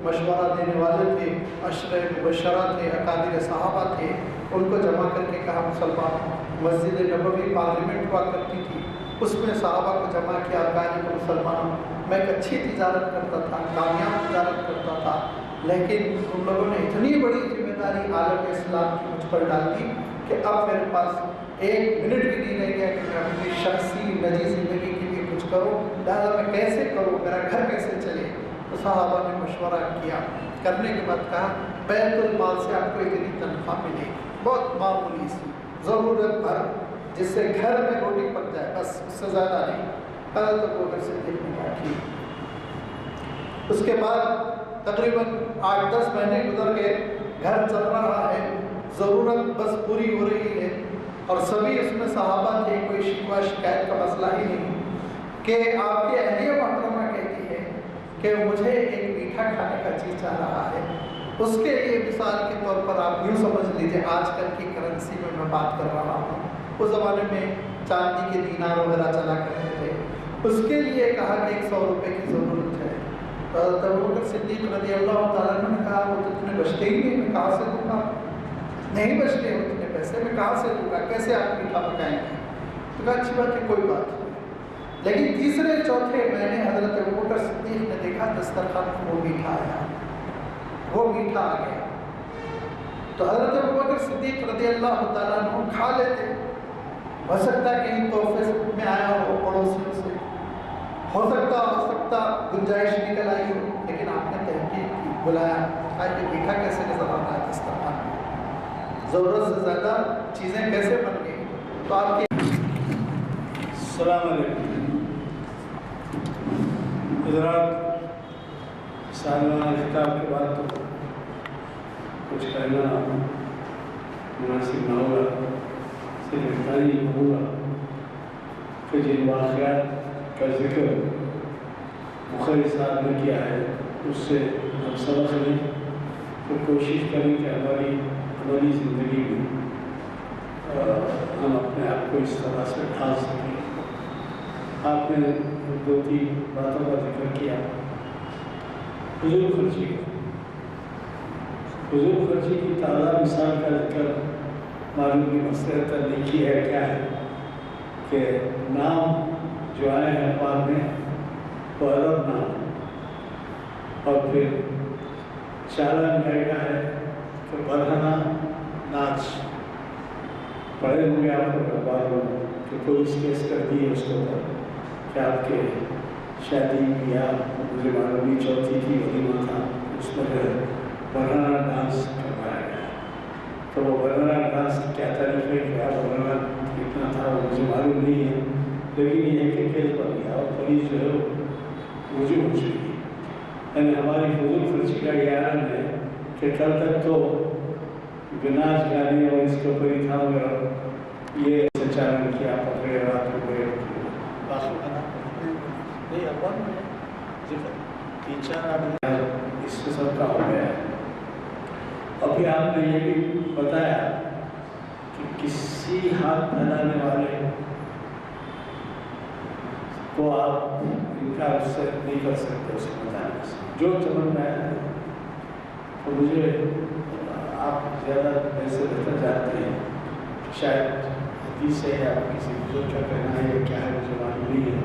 مشورہ دینے والے تھے، عشرہ مبشرہ تھے، اکابر صحابہ تھے، ان کو جمع کر کے کہا مسلمانوں، مسجد نبوی پارلیمنٹ ہوا کرتی تھی، اس میں صحابہ کو جمع کیا، کہا کہ مسلمانوں میں ایک اچھی تجارت کرتا تھا، کامیاب تجارت کرتا تھا، لیکن تم لوگوں نے اتنی بڑی ذمہ داری عالم اسلام کی مجھ پر ڈال دی کہ اب میرے پاس 1 منٹ بھی نہیں رہ گیا کہ میں اپنی شخصی نجی زندگی کے لیے کچھ کروں، لہٰذا میں کیسے کروں، میرا گھر کیسے چلے؟ تو صحابہ نے مشورہ کیا، کرنے کے بعد کہا بیت المال سے آپ کو اتنی تنخواہ ملے گی، بہت معمولی سی، ضرورت بھر جس سے گھر میں روٹی پک جائے، بس اس سے زیادہ نہیں۔ حضرت ابوبکر صدیق نے کہا ٹھیک۔ اس کے بعد تقریباً 8-10 مہینے گزر گئے، گھر چل رہا ہے، ضرورت بس پوری ہو رہی ہے، اور سبھی اس میں صحابہ تھے، کوئی شکوہ شکایت کا مسئلہ ہی نہیں، کہ آپ کی اہلیہ محترمہ کہتی ہے کہ مجھے ایک میٹھا کھانے کا چیز چاہ رہا ہے۔ اس کے لیے مثال کے طور پر آپ یوں سمجھ لیجیے، آج کل کی کرنسی میں بات کر رہا ہوں، اس زمانے میں چاندی کے دینار وغیرہ چلا کرتے تھے، اس کے لیے کہا کہ 100 روپے کی ضرورت ہے۔ تو حضرت ابوبکر صدیق رضی اللہ تعالیٰ عنہ نے کہا وہ تو تمہیں بچتے ہی نہیں، میں کہاں سے دوں گا؟ نہیں بچتے ہو اتنے پیسے، میں کہاں سے دوں گا؟ کیسے آپ میٹھا پکائیں گے؟ تو کہا اچھی بات ہے، کوئی بات نہیں۔ لیکن تیسرے چوتھے مہینے حضرت ابوبکر صدیق نے دیکھا دسترخوان میں وہ میٹھا آیا، وہ میٹھا آ گیا۔ تو حضرت ابوبکر صدیق رضی اللہ تعالیٰ عنہ کھا لیتے، ہو سکتا ہے کہیں تحفے میں آیا ہو پڑوسیوں سے، ہو سکتا گنجائش نکل آئی ہو، لیکن آپ نے تحقیق کی، بلایا، کہا کہ میٹھا کیسے نظر آ رہا ہے دسترخوان میں، ضرورت سے زیادہ چیزیں کیسے بن گئی؟ تو آپ کی السلام علیکم حضرات، سالانہ خطاب کے بعد تو کچھ کہنا مناسب نہ ہوگا، صرف اتنا ہی کہوں گا کہ جن واقعات کا ذکر بخاری صاحب نے کیا ہے اس سے ہم سبق لیں تو کوشش کریں کہ ہماری عملی زندگی میں ہم اپنے آپ کو اس طرح سے ڈھال سکیں۔ آپ نے 2-3 باتوں کا ذکر کیا، فضول خرچی کا۔ فضول خرچی کی تازہ مثال کا ذکر معلومی مسئلہ لکھی ہے کیا ہے کہ نام جو آئے ہیں اخبار میں وہ عرب نام، اور پھر چالن کہتا ہے کہ برہنہ ناچ، پڑھے ہوں گے آپ کو اخبار میں کہ پولیس کیس کر دی ہے اس کے اوپر کہ آپ کے شادی یا مجھے معلومی چوتھی کی ولیمہ تھا، اس میں برہنہ ڈانس کروایا گیا۔ تو وہ برہنہ ڈانس کیا تعریف ہے، کیا برہنہ کتنا تھا وہ مجھے معلوم نہیں ہے، لیکن یہ کہ کیس بن گیا اور پولیس جو ہے رجوع ہو چکی۔ یعنی ہماری فضول خرچی کا یہ عالم ہے کہ کل تک تو گناج گانے اور اس کے اوپر ہی تھا مگر یہ چالن کیا پکڑے رات کو گئے نہیں اخبار میں ذکر 3-4 آدمی اس سے سب کا ہو گیا ہے۔ ابھی آپ نے یہ بھی بتایا کہ کسی ہاتھ پھیلانے والے کو آپ انکار اس سے نہیں کر سکتے، اسے بتانے سے جو تمنا ہے۔ تو مجھے آپ زیادہ ایسے بہتر جانتے ہیں، شاید حدیث ہے یا کسی بزرگ کا کہنا ہے یا کیا ہے مجھے معلوم نہیں ہے،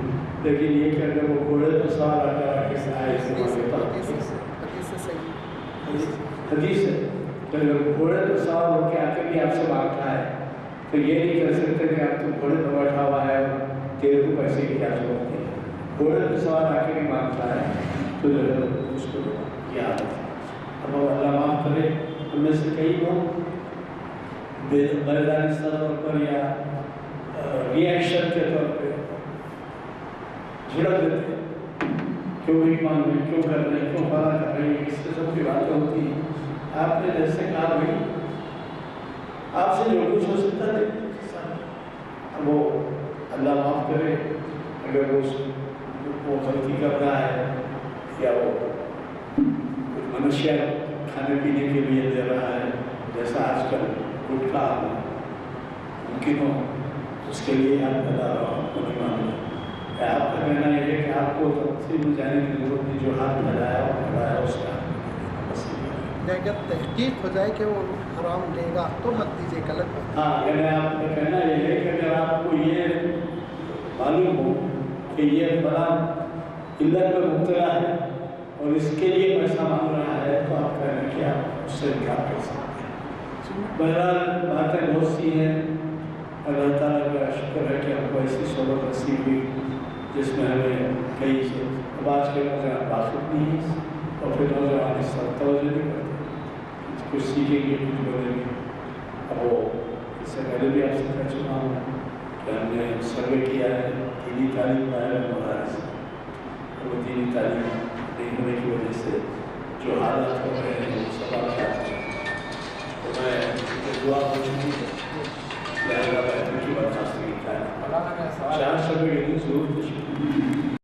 لیکن یہ کہ اگر وہ گھوڑے پر سوار آ کر کے آئے حدیث ہے کہ اگر گھوڑے پر سوار ہو کے آ کے بھی آپ سے مانگتا ہے تو یہ نہیں کر سکتے کہ آپ تو گھوڑے پر بیٹھا ہوا ہے اور تیرے کو پیسے کی کیا ضرورت ہے۔ گھوڑے پر سوار آ کے بھی مانگتا ہے تو جو ہے اس کو یاد ہے۔ اب اللہ معاف کرے، ہم میں سے کئی لوگ بردانی طور پر یا ریئیکشن کے طور پہ جھڑک دیتے ہیں، کیوں نہیں مان رہے، کیوں کر رہے ہیں، کیوں فلاں کر رہے ہیں، اس سے سب کی باتیں ہوتی ہیں۔ آپ نے جیسے کہا بھائی آپ سے جو کچھ ہو سکتا ہے وہ اللہ معاف کرے، اگر وہ غلطی کر رہا ہے یا وہ کچھ منشیات کھانے پینے کے لیے دے رہا ہے، جیسا آج کل گٹکا ممکن ہو، اس کے لیے آپ بتا رہا ہوں، آپ کو نہیں معلوم ہے۔ آپ کا کہنا یہ ہے کہ آپ کو تفصیل میں جانے کی ضرورت نہیں، جو ہاتھ پھیلایا اور پھیلایا اس کا اگر تحقیق ہو جائے کہ وہ حرام دے گا تو مت دیجیے، غلط بات۔ ہاں، یعنی آپ کا کہنا یہ ہے کہ اگر آپ کو یہ معلوم ہو کہ یہ فلاں علت میں مبتلا ہے اور اس کے لیے پیسہ مانگ رہا ہے تو آپ کہنا کہ آپ اس سے انکار کر سکتے ہیں۔ بہرحال باتیں بہت سی ہیں، اللہ تعالیٰ کا شکر ہے کہ ہم کو ایسی صحبت نصیب ہوئی جس میں ہمیں کئی سے اب آج کے نوجوان باخت نہیں ہے اور پھر نوجوان اس طرح توجہ نہیں کرتے، کچھ سیکھیں گے، کچھ بولیں گے۔ اب وہ اس سے پہلے بھی آپ سے کہہ چکا ہوں کہ ہم نے سروے کیا ہے دینی تعلیم کا ہے مدارس، وہ دینی تعلیم نہیں ہونے کی وجہ سے جو حالات ہو رہے ہیں وہ سب آپ جانتے ہیں۔ تو میں دعا ہو چکی ہے، لہٰذا بہتر کی برخاست کی ہے، 4 شب یہ ضرور تشکیل